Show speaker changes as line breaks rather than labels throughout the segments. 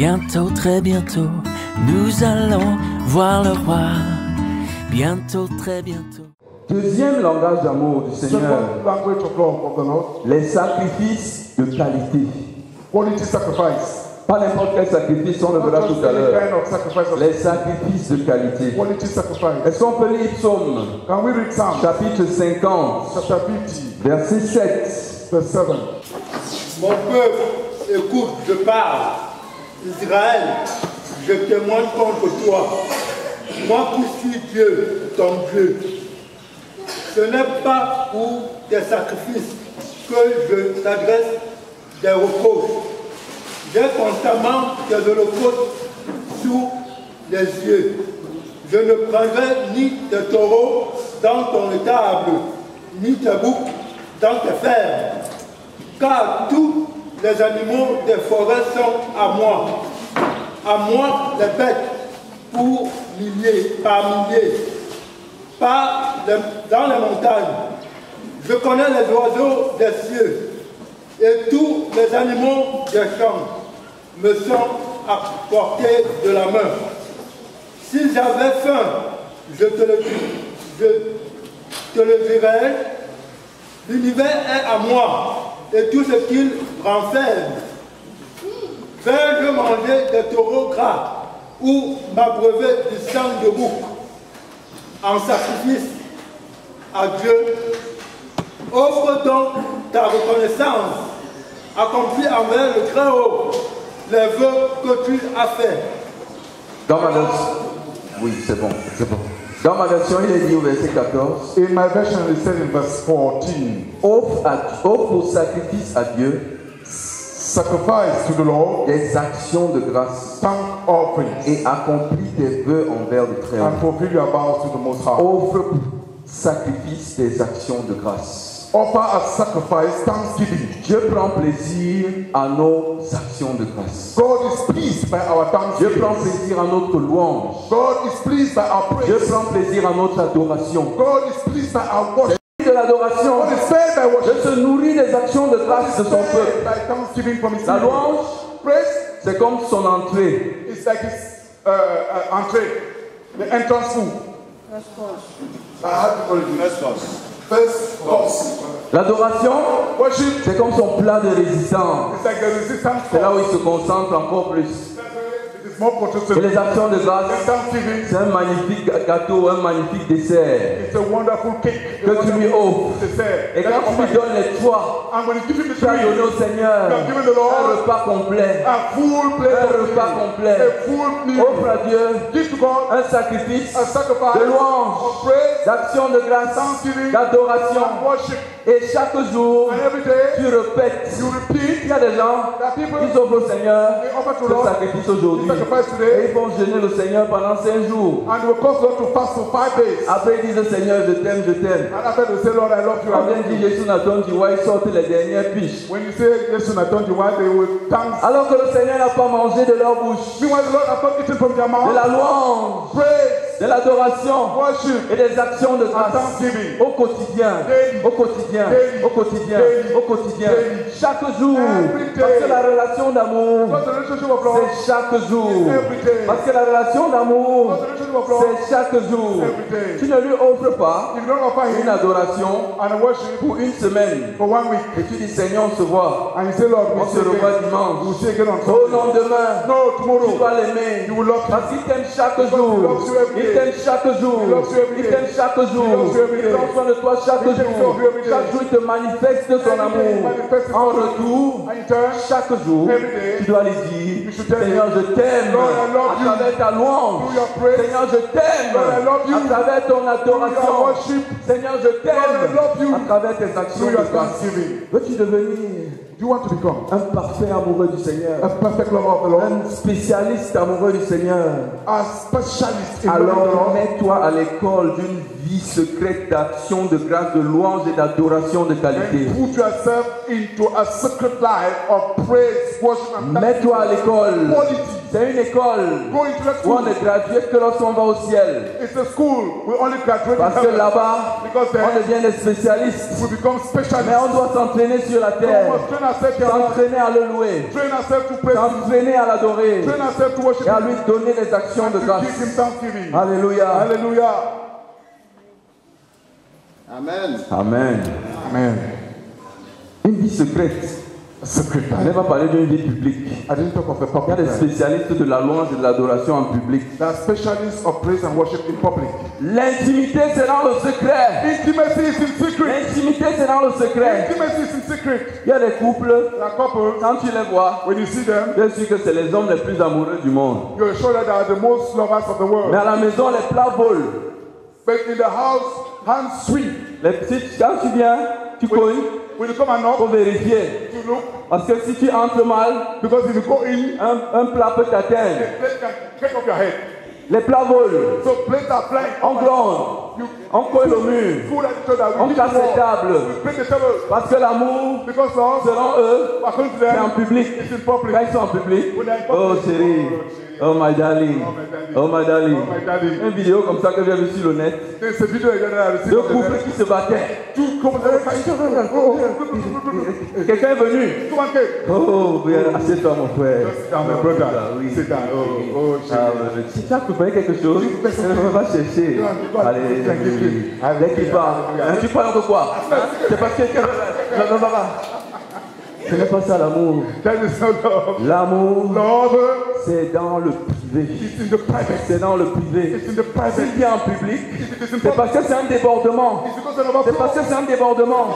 Bientôt, très bientôt, nous allons voir le roi. Bientôt, très bientôt.
Deuxième langage d'amour du Seigneur,
Second language of love of the Lord,
les sacrifices de qualité.
quality sacrifice.
Pas n'importe quel sacrifice, on le verra
Not
tout
just
à
any
l'heure.
kind of sacrifice.
Les sacrifices de qualité.
Quality sacrifice.
Est-ce qu'on peut lire Psaume,
Can we read Psalm
chapitre 50,
chapter 50,
verset 7.
verse 7?
Mon peuple, écoute, je parle. Israël, je témoigne contre toi. Moi qui suis Dieu, ton Dieu. Ce n'est pas pour tes sacrifices que je t'adresse des reproches. J'ai constamment tes holocaustes sous les yeux. Je ne prendrai ni tes taureaux dans ton étable, ni tes boucs dans tes fermes. Car tous les animaux des forêts sont à moi. À moi les bêtes pour milliers, par milliers. Dans les montagnes. Je connais les oiseaux des cieux. Et tous les animaux des champs me sont à portée de la main. Si j'avais faim, je te le dirais. L'univers est à moi et tout ce qu'il renferme. Vais-je manger des taureaux gras ou m'abreuver du sang de bouc en sacrifice à Dieu? Offre donc ta reconnaissance, accomplis envers le Très-Haut les vœux que tu as faits.
Dans ma version, oui, c'est bon. Dans ma version, il est dit au verset 14,
In my version, it said in verse 14,
offre au sacrifice à Dieu
sacrifice to the Lord,
des actions de grâce
thank offerings,
et accomplis tes vœux envers le
and
Très-Haut.
fulfill your vows to the Most High.
Offre sacrifice des actions de grâce.
Offer as sacrifice thanksgiving.
Dieu prend plaisir à nos actions de grâce.
God is pleased by our
Dieu
thanksgiving.
prend plaisir à notre louange.
God is pleased by our
Dieu
praise.
prend plaisir à notre adoration.
God is pleased by our worship.
De l'adoration,
God is fed by worship.
Dieu se nourrit des actions de grâce de son peuple.
By thanksgiving from his
La
people.
louange,
Praise
c'est comme son entrée.
is like his entree, the entrance food. First course.
L'adoration,
Worship
c'est comme son plat de résistance.
is like the resistance
C'est là où
force.
il se concentre encore plus.
It is more
Et
protective.
les actions de grâce,
Thanksgiving
c'est un magnifique gâteau, un magnifique dessert
is a wonderful cake.
que tu lui offres.
Dessert.
Et quand tu lui donnes les trois,
And when you give him the
tu as donné au
tree,
Seigneur
you have given the Lord
un repas complet.
a full plate
Un
of
repas
meal.
complet.
A full meal.
Offre à Dieu
Give to God
un sacrifice
a sacrifice
de louange,
of praise,
d'action de grâce,
thanksgiving,
d'adoration.
and worship.
Et chaque jour,
And every day
tu répètes.
you repeat
Il y a des gens
that people
qui offrent au Seigneur
they offer to
ce
Lord
sacrifice aujourd'hui.
this sacrifice
Et
today,
ils vont jeûner le Seigneur pendant 5 jours.
and will cause Lord to fast for 5 days.
Après, ils disent Seigneur, je t'aime, je t'aime.
And after they say, Lord, I love you,
Quand
I
vient
love
dit
you.
Jésus n'attend du roi, ils sortent les dernières piches.
When you say yes to Nathan, you want they will thanks.
Alors que le Seigneur n'a pas mangé de leur bouche.
Meanwhile, the Lord has not eaten from their
De
mouth.
la louange,
Praise,
de l'adoration
worship,
et des actions de
and
grâce.
thanksgiving.
Au quotidien,
Daily.
au quotidien,
Daily.
au quotidien,
Daily.
au quotidien,
Daily.
chaque jour.
Every day.
Parce que la relation d'amour,
Because the relationship of love
c'est chaque jour.
every day.
Parce que la relation d'amour,
Because the relationship of love
c'est chaque jour.
every day.
Tu ne lui offres pas
If you don't offer
une
him
adoration
and worship
pour une semaine.
for 1 week,
Et tu dis Seigneur, on se voit.
and you say, Lord,
On
we'll
se
see
revoit
again.
dimanche.
We'll see again on
Au
Sunday.
lendemain,
No,
tu
tomorrow.
dois l'aimer.
You will love him.
Parce qu'il t'aime chaque
Because he
jour.
loves you every
Il
day.
t'aime chaque jour.
He loves you every
Il
day.
t'aime chaque jour.
He loves you every
Il
day.
prend soin de toi chaque
He takes care
jour.
of you every day.
Chaque jour, il te manifeste son
Every day he
amour.
manifests his
En
love.
retour,
And in turn,
chaque jour,
every day,
tu dois lui dire
you should tell
Seigneur,
him,
je t'aime.
Lord, I love
À
you.
travers ta louange.
Through your praise.
Seigneur, je t'aime.
Lord, I love you.
À travers ton
Through your
adoration.
worship.
Seigneur, je t'aime.
Lord, I love you.
À travers tes actions
Through
de
your
grâce.
thanksgiving.
Veux-tu devenir
Do you want to become
un parfait amoureux du Seigneur?
a perfect lover of the Lord?
Un spécialiste amoureux du Seigneur?
A specialist in loving the
Alors
Lord?
mets-toi à l'école d'une vie secrète d'action, de grâce, de louange et d'adoration de qualité.
And put yourself into a secret life of praise, worship, and
Mets-toi à l'école
qualities.
C'est une école
Go into that
où on
school.
ne graduate que lorsqu'on va au ciel.
It's a school. We only graduate in
Parce que
heaven.
là-bas,
Because
on
there
devient des spécialistes.
we become
Mais
specialists.
on doit s'entraîner sur la
We
terre.
must train ourselves to love,
S'entraîner à le louer.
train ourselves to praise,
S'entraîner à l'adorer.
train ourselves to worship
Et à
Him,
lui donner des actions de
to
grâce.
give Him thanksgiving.
Alléluia.
Hallelujah.
Amen.
Amen.
Amen.
Une vie secrète.
Secret
On
time.
n'est pas parler d'une vie publique.
I didn't talk of a
Il y a
public
des
time.
spécialistes de la louange et de l'adoration en public.
There are specialists of praise and worship in public.
L'intimité, c'est dans le secret.
Intimacy is in secret.
L'intimité, c'est dans le secret.
Intimacy is in secret.
Il y a des couples,
There are couples,
quand tu les vois,
when you see them,
bien sûr que c'est les hommes les plus amoureux du monde.
you're sure that they are the most lovers of the
Mais
world.
à la maison, les plats volent.
But in the house, hands sweet.
Les petites, quand tu viens, tu cognes
When you come and knock,
pour vérifier.
you look,
Parce que si tu entres mal,
because if you go in,
un plat peut t'atteindre.
the plate can take off your head.
Les plats volent.
So plates are flying.
On gronde.
You
On colle au mur.
food at each other.
On
We hit
casse
the
les
wall.
tables.
We break the table.
Parce que l'amour,
Because love,
selon eux,
according to
c'est en
them,
public.
it's in public.
Quand ils sont en public,
When they're in
oh
public,
chérie, oh my darling, oh my darling.
Oh my darling.
Une vidéo comme ça que j'ai vue sur le net.
There's a video again that I received
Deux
on the
couples
net.
qui se battaient.
Two couples that are
Quelqu'un est venu.
Come on, Kate.
Oh, viens, assieds-toi mon frère.
Just sit down, my brother.
Ah, oui.
Sit down. Oh,
Ah,
shit.
si tu as coupé quelque chose, on va chercher. Allez, dès qu'il parle, tu parles de quoi? C'est parce que quelqu'un. Non. Ce n'est pas ça l'amour.
That is not love.
L'amour,
Love
c'est dans le privé.
is in the private.
C'est dans le privé.
It's in the private.
Si tu es en public,
It is in
c'est
public.
parce que c'est un débordement.
It's because of
C'est parce que
overflow.
c'est un débordement.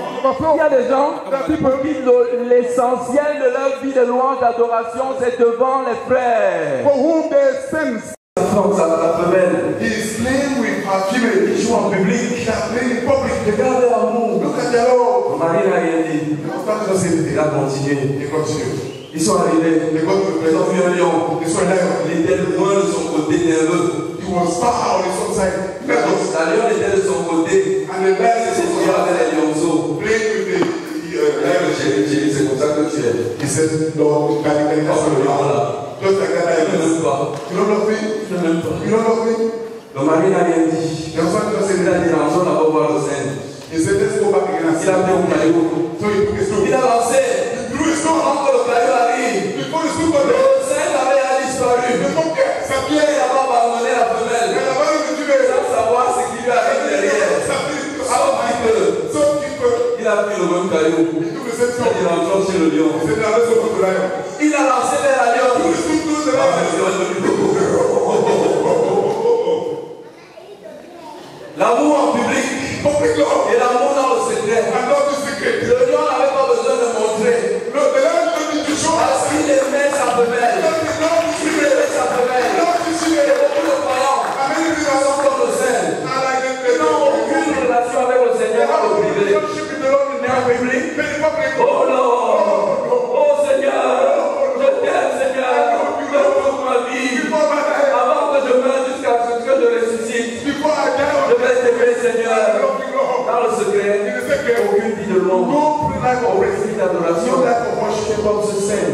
Il y a des gens qui l'essentiel de leur vie de louange, d'adoration, c'est devant les frères.
For whom there is sense.
He is playing with her female. Il joue en public.
They are playing in public.
Regarde l'amour.
Look at their love.
Marie n'a rien dit. Il a continué.
They continue.
Ils sont arrivés.
They go to the
Ils ont vu un lion.
They saw a lion.
Il était loin de son côté nerveux.
He was far on his own side. Nervous.
La lion était de son côté.
And the lion
C'est ce qu'il y avait les lionceaux.
playing with the lion.
Chérie, c'est comme ça que tu es.
He said, Lord, can you that's what you are. Just like that
Je ne
lion.
m'aime pas.
You don't love me?
Je ne m'aime pas.
You don't love me?
Le mari n'a rien dit.
The husband just
Il
said,
a dit, on va voir le Seigneur.
he said, let's go back again and
Il
see.
a fait un caillou.
So he took his
Il
stone.
a lancé.
Threw his stone.
Avant que le caillou arrive.
Before the stone got there,
Le Seigneur avait disparu.
the monkey
Il
s'appeared.
n'a pas abandonné la femelle.
And the man of the Judea,
Sans savoir ce qui lui arrive derrière. Alors
some people,
il a pris le même caillou.
he took the same
Il
stone.
rentre chez le lion.
He said, now let's go to the lion.
Il a lancé vers la lion.
Threw the stone to the
Ah,
lion.
le lion est devenu beaucoup. L'amour en public
Public love.
et l'amour dans le secret.
And not the secret.
Le lion n'avait pas besoin de montrer
No, the lion don't need to show
parce
us.
qu'il aimait sa femelle. Il aimait sa femelle. Et beaucoup de croyants sont comme le Seigneur. Ils n'ont aucune relation avec le Seigneur dans le privé. Mais en public, oh non, oh Seigneur, je t'aime Seigneur, je toute ma vie. Avant que je meure jusqu'à ce que je ressuscite, je vais t'aimer Seigneur. Dans le secret, aucune vie de louange, aucune vie d'adoration. C'est comme ce Saint.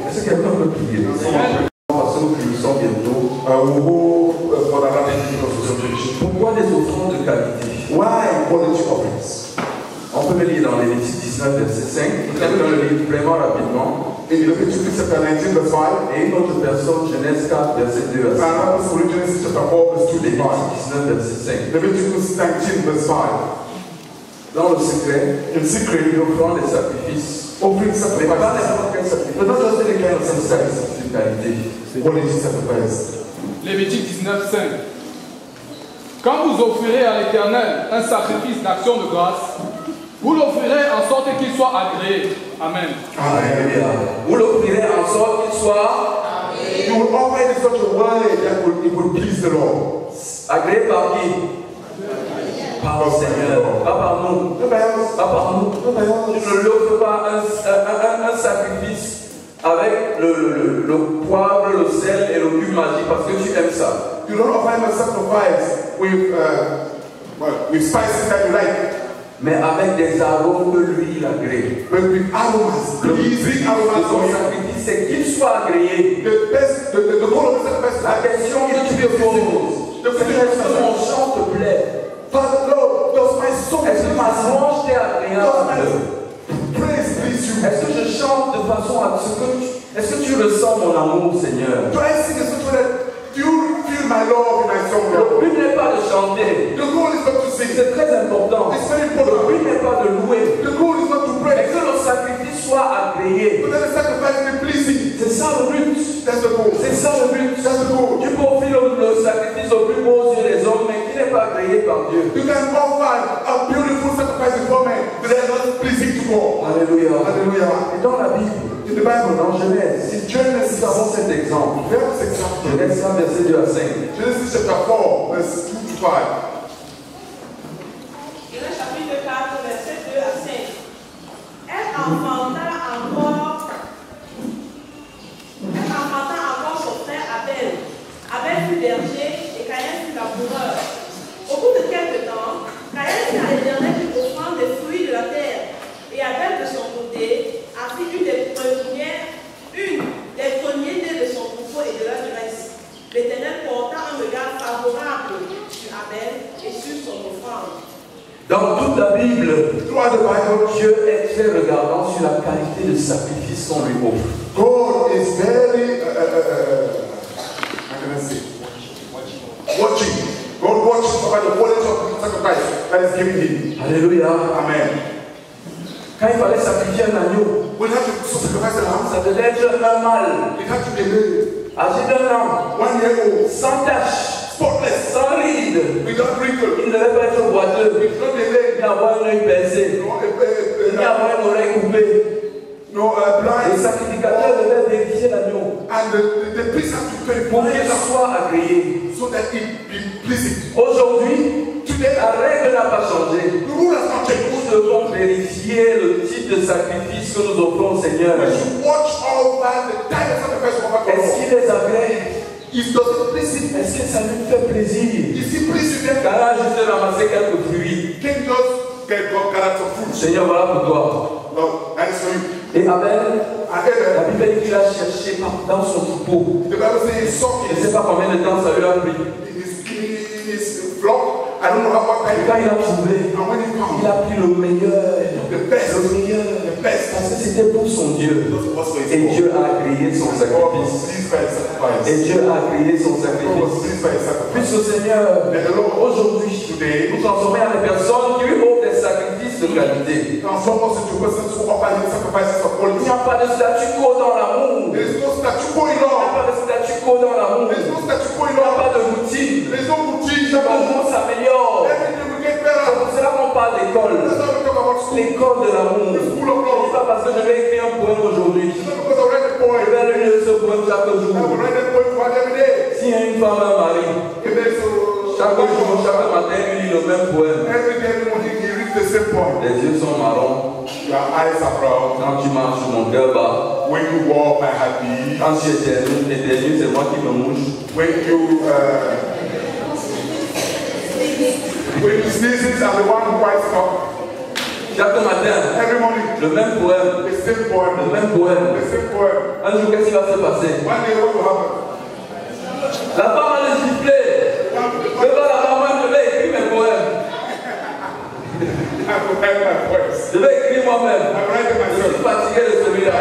Est-ce que quelqu'un peut prier? Parce que nous sommes bientôt. Pourquoi des offrandes de qualité?
Why quality offerings?
On peut le lire dans Lévitique 19, verset 5. Quelqu'un le lit vraiment rapidement.
In Leviticus chapter 19, verse 5,
Et une autre personne, Genèse 4, verset 2 à 5.
and also Genesis chapter 4, verse 2 to 5.
Lévitique 19, verset 5.
Leviticus 19, verse 5.
Dans le secret,
In secret,
il offrant des sacrifices.
offering
Mais pas
sacrifices.
n'importe quel sacrifice. Pas juste les kind of sacrifices de qualité.
Quality sacrifice.
Lévitique 19, 5. Quand vous offrirez à l'Éternel un sacrifice d'action de grâce, vous l'offrirez en sorte qu'il soit agréé. Amen.
Alléluia. Vous l'offrirez en sorte qu'il soit
You will offer it in such a way that it will please the Lord.
agréé par qui? Par le Seigneur. Pas par nous.
Nobody else.
Pas par nous.
Nobody else.
Tu ne l'offres pas un sacrifice avec le poivre, le sel et le cube magique parce que tu aimes ça.
You don't offer him a sacrifice with spices that you like,
Mais avec des arômes que lui il agrée.
but with aromas, pleasing aromas
Son
for you.
sacrifice c'est qu'il soit agréé.
The goal of the sacrifice
La question que tu te poses, est-ce que mon chant te plaît?
Father Lord, does my song
Est-ce que ma louange t'est agréable?
praise please you?
Est-ce que je chante de façon à ce que est-ce que tu ressens mon amour, Seigneur?
Do I sing a song that you feel my love in my song?
Le but n'est pas de chanter.
The goal is not to sing.
C'est très important.
It's very
Le
important.
but n'est pas de louer.
The goal is not to
Mais
praise.
que le sacrifice soit agréé.
But then the sacrifice be pleasing.
C'est ça le but.
That's the goal.
C'est ça le but.
That's the goal.
Tu peux offrir le sacrifice au plus beau aux yeux des hommes, mais qui n'est pas agréé par Dieu.
You can offer a beautiful sacrifice before men, but they are not pleasing to God.
Alléluia.
Hallelujah.
Et dans la Bible,
In the Bible,
dans Genèse,
Genesis,
nous avons cet exemple.
we have this example.
Genèse 1, verset 2 à 5.
Genesis chapter 4, verse 2 to 5.
Genèse chapitre 4, verset 2 à 5. Elle enfanta encore son frère Abel. Abel fut berger et Caïn fut laboureur. Au bout de quelque temps, Caïn fit à l'Éternel une offrande des fruits de la terre. Et Abel de son côté a fait une des premiers nés de son troupeau et de la graisse. L'Éternel porta un regard favorable sur Abel et sur son offrande.
Dans toute la Bible,
Throughout the Bible,
Dieu est très regardant sur la qualité de sacrifice qu'on lui offre.
God is very, how can I say? Watching. God watches about the quality of the sacrifice that is given him.
Alléluia.
Amen.
Quand il fallait sacrifier un agneau,
We have to sacrifice the lamb.
ça devait être un mâle,
It had to be made
âgé d'1 an,
1 year old,
sans tache,
spotless,
sans ride.
without wrinkle,
Il ne devait pas être boiteux,
with no delay,
ni avoir un œil percé, ni avoir une oreille coupée.
no
Le
blind.
sacrificateur devait vérifier l'agneau
And the priest has to pray
pour
for
qu'il
him
soit agréé.
so that it be pleasing.
Aujourd'hui,
Today,
la règle n'a pas changé.
the rule has not changed.
Nous devons vérifier le type de sacrifice que nous offrons au Seigneur.
We should watch over the type of sacrifice we offer to
Est-ce
God.
qu'il les agrée?
If does it please him,
Est-ce que ça lui fait plaisir?
is he pleased with them?
Car là, juste ramasser quelques fruits.
Can just get God character fruit.
Seigneur, voilà pour toi.
No, that is for you.
Et Abel,
And Abel,
la Bible dit qu'il a cherché dans son troupeau.
the Bible says he sought
Je ne sais pas combien de temps ça lui a pris.
his flock. I don't know what
Et
time.
quand il a trouvé,
And when he
il
found
a pris le meilleur.
the best,
Le meilleur.
the best,
Parce que c'était pour son Dieu.
those was for his
Et
God.
Dieu a agréé son
God was
sacrifice.
pleased by his sacrifice.
Et Dieu a agréé son
God was
sacrifice.
pleased by his sacrifice.
Puisque Seigneur, aujourd'hui, nous transformer en des personnes qui lui offrent des sacrifices de qualité.
Transform us into persons who offer him sacrifices of
Il
quality.
n'y a pas de statu quo dans l'amour.
There is no statu quo in
Il n'y a
love.
pas de statu quo dans l'amour.
There is no statu quo in
Il n'y a
love.
pas de routine.
There is no routine.
Chaque jour s'améliore.
Every day we get
C'est
better.
pour cela qu'on parle d'école.
That's how we talk about school.
L'école de l'amour.
The school of
Ce
love.
n'est pas parce que je vais écrire un poème aujourd'hui.
It's not because I read the
Je
poem.
vais lire ce poème chaque
I will
jour.
write the poem for every day.
S'il y a une femme, un mari,
If there is
chaque jour, chaque matin, il lit le même poème.
every day, every morning, he reads the same poem.
Les yeux sont marrons.
Your eyes are proud.
Quand tu marches, mon cœur bat.
When you walk, my heart beats.
Quand tu éternues, c'est moi qui me mouche.
When you sneeze, I'm the one who wipes up.
Chaque matin,
Every morning,
le même poème.
the same poem.
Le même poème.
The same poem.
Un jour, qu'est-ce qui va se passer?
One day, what will happen?
La femme va le siffler. Je vais là-bas, moi, je vais écrire mes poèmes.
I will write my voice.
Je vais écrire moi-même.
I will write it
Je suis
myself.
fatigué de celui-là.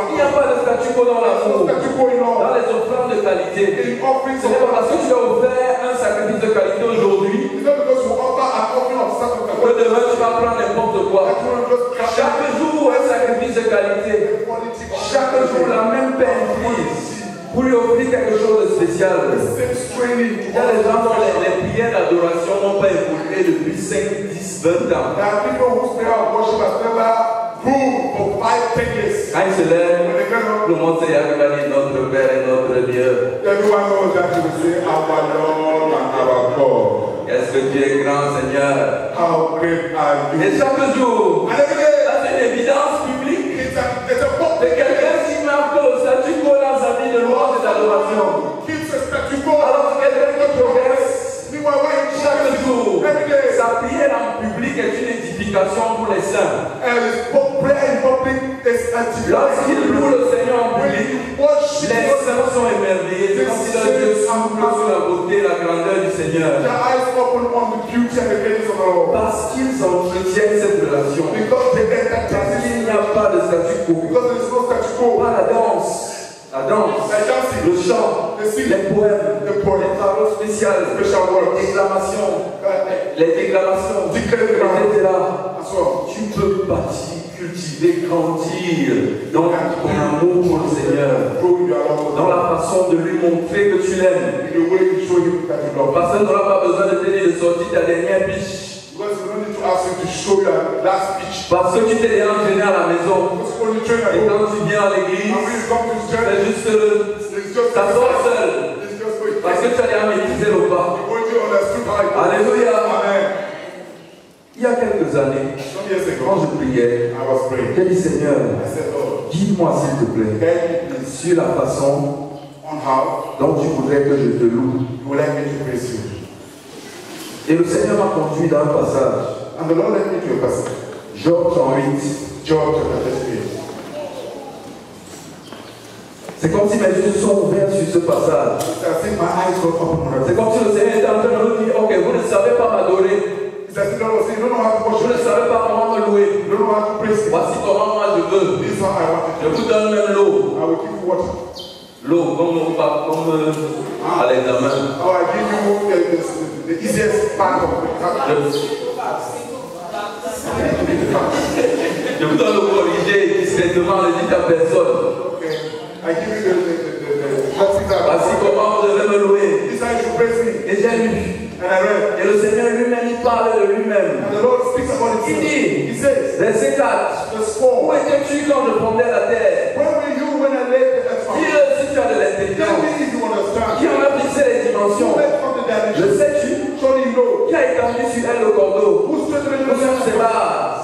Il n'y a pas de statu quo dans l'amour.
Statu quo in
Dans
love.
les offrandes de qualité.
In offering
Ce n'est pas parce que tu as offert un sacrifice de qualité aujourd'hui
It's not because you offer an offering of sacrifice.
que demain tu vas prendre n'importe quoi.
That you will just crash
Chaque jour, un sacrifice de qualité.
quality of
Chaque jour, la même peine prise pour lui offrir quelque chose de spécial.
same straining.
Il y a des gens dont les prières d'adoration n'ont pas évolué depuis 5, 10, 20 ans.
There are people whose prayer of worship has never grew for 5, 10 years.
Quand ils se lèvent,
When they get up,
tout le monde sait arrive à dire notre Père et notre Dieu.
everyone knows that you will say, Our Lord and our God.
Est-ce que tu es grand, Seigneur?
How great are you?
Et chaque jour,
And every day,
là c'est une évidence publique
it's a
de
public
quelqu'un qui marque le statu quo dans sa vie de louange et d'adoration.
keeps a statu quo.
Alors que quelqu'un qui progresse
Meanwhile, why you
chaque jour,
every day?
sa prière en public est une édification pour les saints.
And prayer in public is
Lorsqu'il loue le Seigneur en public, les saints sont émerveillés. C'est comme si leur Dieu souffle sur la beauté et la grandeur du Seigneur. Parce qu'ils entretiennent cette relation. Parce qu'il n'y a pas de statu quo. Pas la danse, le chant, les poèmes, les paroles spéciales, les déclamations, etc. Tu peux bâtir, cultiver, grandir dans ton amour pour le Seigneur, dans la façon de lui montrer que tu l'aimes. Parce que tu n'auras pas besoin de te dire de sortir ta dernière biche. Parce que tu t'es déjà entraîné à la maison. Et quand tu viens à l'église, c'est juste t'asseoir seul. Parce que tu as déjà maîtrisé le pas. Alléluia. Il y a quelques années, quand je priais, j'ai dit Seigneur, guide-moi s'il te plaît sur la façon dont tu voudrais que je te loue. Et le Seigneur m'a conduit dans un passage. Job 108. C'est comme si mes yeux se sont ouverts sur ce passage. C'est comme si le Seigneur était en train de nous dire, ok, vous ne savez pas m'adorer. Vous ne savez pas comment me louer. Voici comment moi je veux. Je vous donne même l'eau. L'eau, comme à l'examen. Je vous donne le corriger discrètement, ne dites à personne. Voici comment vous devez me louer. Et j'ai lu. Et le Seigneur lui-même, il parle de lui-même. Il dit, verset 4, où étais-tu quand je fondais la terre? Dis-le si tu as de l'intelligence. Qui en a fixé les dimensions? Le sais-tu? Qui a étendu sur elle le cordeau? Où sont ses bases?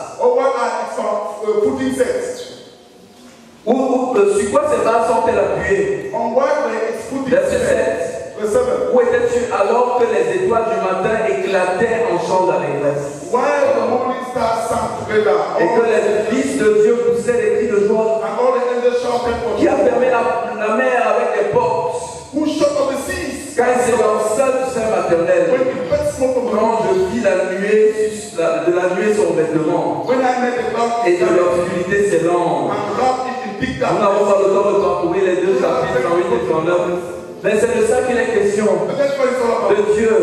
Sur quoi ces bases sont-elles appuyées? Verset 7. Où étais-tu alors que les étoiles du matin éclataient en chants d'allégresse? Et que les fils de Dieu poussaient des cris de joie? Qui a fermé la mer avec les portes? Quand il s'élança du sein maternel, quand je vis de la nuée son vêtement et de l'obscurité ses langues. Nous n'avons pas le temps de parcourir les deux chapitres 38 et 39. Mais c'est de ça qu'il est question. De Dieu,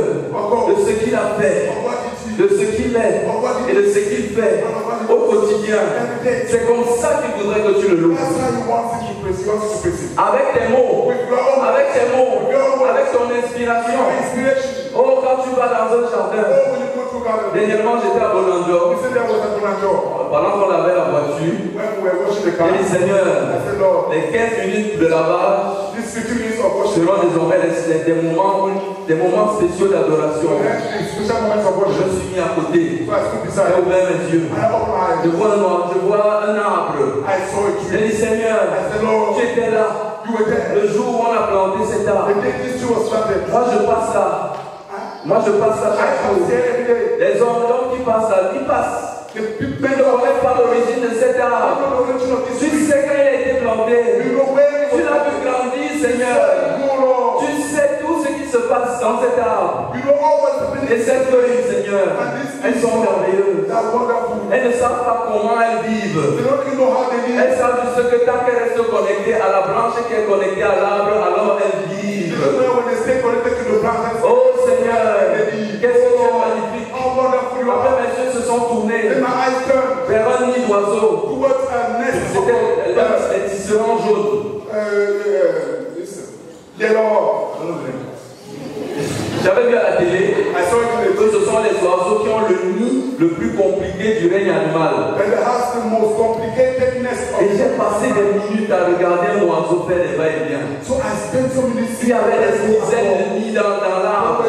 de ce qu'il a fait, de ce qu'il est et de ce qu'il fait au quotidien. C'est comme ça qu'il voudrait que tu le loues. Avec tes mots, avec ton inspiration. Oh, quand tu vas dans un jardin. Dernièrement, j'étais à Bolandjo. Pendant qu'on avait la voiture, j'ai dit Seigneur, les 15 minutes de lavage seront désormais des moments spéciaux d'adoration. Je me suis mis à côté. J'ai ouvert mes yeux. Je vois un arbre. J'ai dit Seigneur, tu étais là. Le jour où on a planté cet arbre. Moi je passe là. Chaque jour. Les hommes qui passent là, ils passent. Mais ne connaissent pas l'origine de cet arbre. Tu sais quand il a été planté. Tu l'as vu grandir, Seigneur. Tu sais tout ce qui se passe dans cet arbre. Et ces feuilles, Seigneur, elles sont merveilleuses. Elles ne savent pas comment elles vivent. Elles savent juste que tant qu'elles restent connectées à la branche qui est connectée à l'arbre, alors elles vivent. Oh Seigneur, qu'est-ce que tu es magnifique. Après mes yeux se sont tournés vers un nid d'oiseaux. C'était les tisserands jaunes. J'avais vu à la télé que ce sont les oiseaux qui ont le nid le plus compliqué du règne animal. Et j'ai passé des minutes à regarder un oiseau faire des va-et-vient. Il y avait des dizaines de nids dans l'arbre.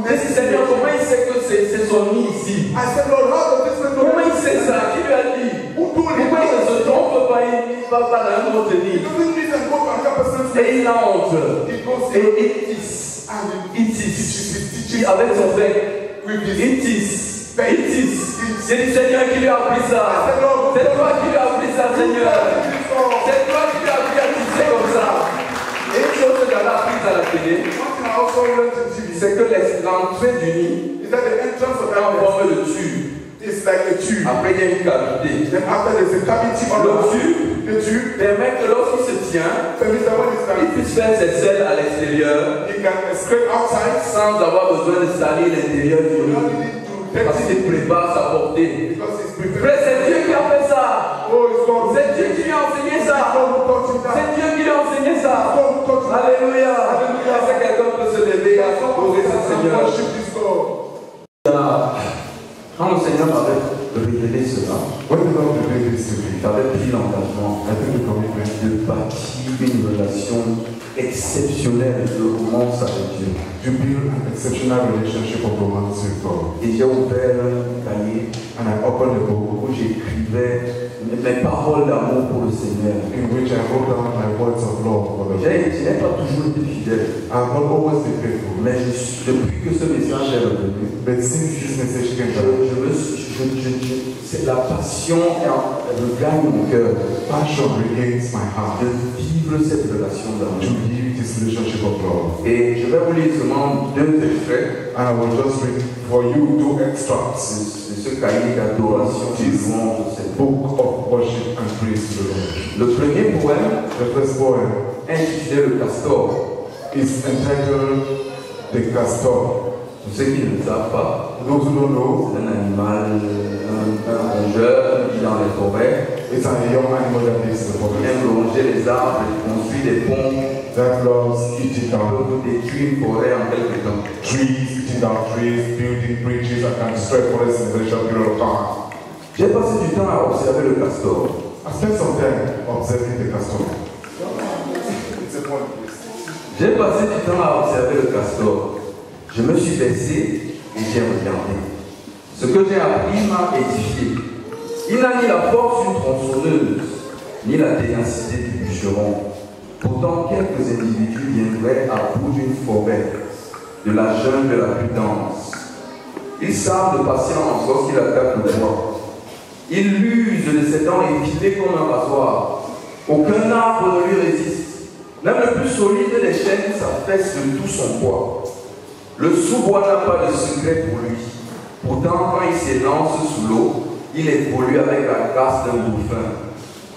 J'ai dit Seigneur, comment il sait que c'est son nid ici? Comment il sait ça? Qui lui a dit? Pourquoi il ne se trompe pas? Il va pas dans un autre nid. Et il entre. Et il tisse avec son bec. Il tisse. J'ai dit Seigneur qui lui a appris ça. C'est toi qui lui a appris ça. ça, Seigneur. C'est toi qui as tissé comme ça. Et une chose que j'avais apprise à la télé, c'est que l'entrée du nid est en forme de tube.
It's like a tube.
Après, il y a une cavité.
Then after there's a cavity on
Le tube permet que lorsqu'il se tient, il puisse faire ses selles à l'extérieur sans avoir besoin de salir l'intérieur du nid. Parce qu'il prépare sa portée. Frère, c'est Dieu qui a fait ça. C'est Dieu qui lui a enseigné ça. C'est Dieu qui lui a enseigné ça. Alléluia. Est-ce que quelqu'un peut se lever et adorer ce Seigneur? Quand le Seigneur m'avait révélé cela, j'avais pris l'engagement de bâtir une relation exceptionnelle de romance avec Dieu.
To build an exceptional relationship of romance with God.
Et j'ai ouvert un cahier
And I opened the book
où j'écrivais mes paroles d'amour pour le Seigneur.
in which I wrote down my words of love for the Lord.
Je n'ai pas toujours été fidèle,
I have not always been faithful.
mais depuis que ce message est revenu,
But since this message came back,
c'est la passion elle gagne mon cœur
passion regains my heart
de vivre cette relation
to
d'amour.
live this relationship of love.
Et je vais vous lire seulement 2 extraits
And I will just read for you 2 extracts.
de ce cahier d'adoration qui louange au Seigneur.
Book of worship and praise to the Lord.
Le premier poème,
The first poem
intitulé Le Castor.
is entitled The Castor.
Pour ceux qui ne le savent pas,
Those who don't know,
c'est un animal, un jeune qui vit dans les forêts,
it's a young animal that lives in the
qui
forest
aime longer les arbres, qui construit des ponts,
that loves eating down
pour détruire une forêt en quelque temps.
trees, eating down trees, building bridges, and can destroy forests in a very short period of time.
J'ai passé du temps à observer le castor.
I spent some time observing the castor. It's a point.
J'ai passé du temps à observer le castor. Je me suis baissé et j'ai regardé. Ce que j'ai appris m'a édifié. Il n'a ni la force d'une tronçonneuse, ni la ténacité du bûcheron. Pourtant, quelques individus viendraient à bout d'une forêt, de la jungle de la plus dense. Ils savent de patience lorsqu'ils attaquent le bois. Ils l'usent de ses dents effilées comme un rasoir. Aucun arbre ne lui résiste. Même le plus solide des chênes s'affaisse de tout son poids. Le sous-bois n'a pas de secret pour lui. Pourtant, quand il s'élance sous l'eau, il évolue avec la grâce d'un dauphin.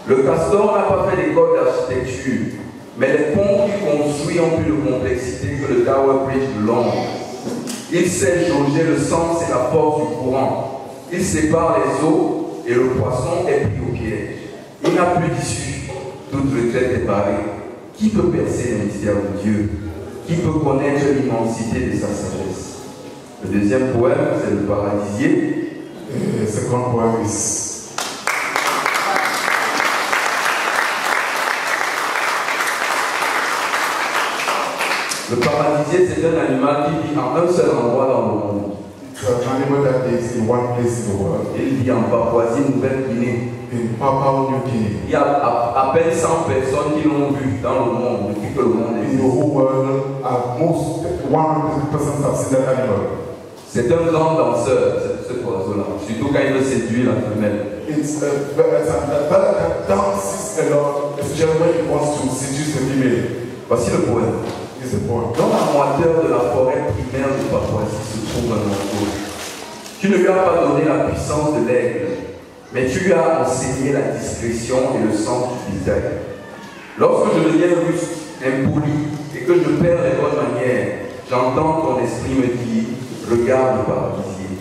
Le castor n'a pas fait d'école d'architecture, mais les ponts qu'il construit ont plus de complexité que le Tower Bridge de Londres. Il sait jauger le sens et la force du courant. Il sépare les eaux et le poisson est pris au piège. Il n'a plus d'issue. Toute retraite est barrée. Qui peut percer les mystères de Dieu? Qui peut connaître l'immensité de sa sagesse? Le deuxième poème, c'est le Paradisier.
The second poem is
Le Paradisier, c'est un animal qui vit en un seul endroit dans le monde.
an animal that lives in one place in the world,
Il vit en Papouasie-Nouvelle-Guinée.
in Papua New Guinea.
Il y a à peine 100 personnes qui l'ont vu dans le monde depuis que le monde
In the
existe.
whole world, most 100 persons have seen that animal.
C'est un grand danseur, cet oiseau-là. Surtout quand il veut séduire la femelle.
It's a bird that dances a lot, especially when it wants to seduce the female.
Voici le poème.
It's a poem.
Dans la moiteur de la forêt primaire de Papouasie se trouve un oiseau. Tu ne lui as pas donné la puissance de l'aigle, mais tu lui as enseigné la discrétion et le sens du détail. Lorsque je deviens rustre, impoli, et que je perds les bonnes manières, j'entends ton esprit me dire, regarde le paradisier.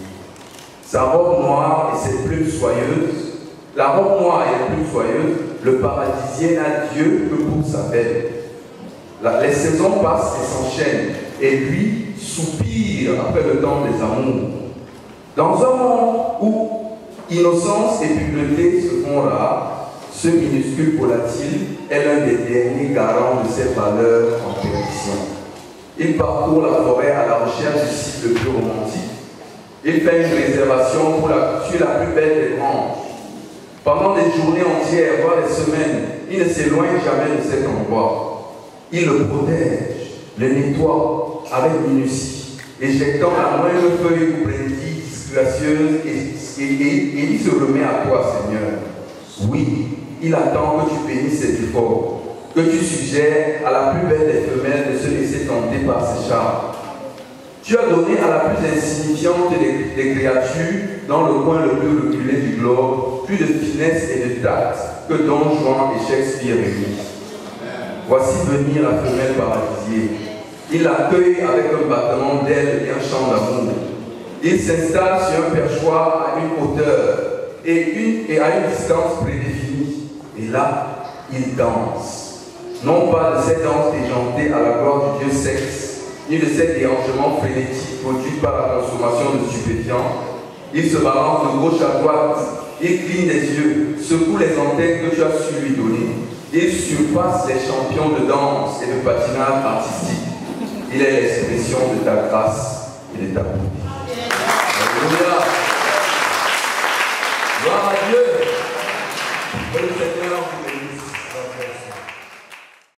Sa robe noire et ses plumes soyeuses, la robe noire et les plumes soyeuses, le paradisier n'a Dieu que pour sa belle. Les saisons passent et s'enchaînent, et lui soupire après le temps des amours. Dans un monde où innocence et pureté se font rares, ce minuscule volatile est l'un des derniers garants de ses valeurs en perdition. Il parcourt la forêt à la recherche du site le plus romantique. Il fait une réservation sur la plus belle des branches. Pendant des journées entières, voire des semaines, il ne s'éloigne jamais de cet endroit. Il le protège, le nettoie avec minutie, éjectant la moindre feuille ou brindille disgracieuse et il se remet à toi, Seigneur. Oui, il attend que tu bénisses ses efforts, que tu suggères à la plus belle des femelles de se laisser tenter par ses charmes. Tu as donné à la plus insignifiante des créatures, dans le coin le plus reculé du globe, plus de finesse et de tact que Don Juan et Shakespeare réunis. Voici venir la femelle paradisier. Il l'accueille avec un battement d'ailes et un chant d'amour. Il s'installe sur un perchoir à une hauteur et à une distance prédéfinie. Et là, il danse. Non pas de cette danse déjantée à la gloire du dieu sexe, ni de cet déhanchement frénétique produit par la consommation de stupéfiants. Il se balance de gauche à droite, il cligne des yeux, secoue les antennes que tu as su lui donner. Il surpasse les champions de danse et de patinage artistique. Il est l'expression de ta grâce et de ta beauté. Alléluia.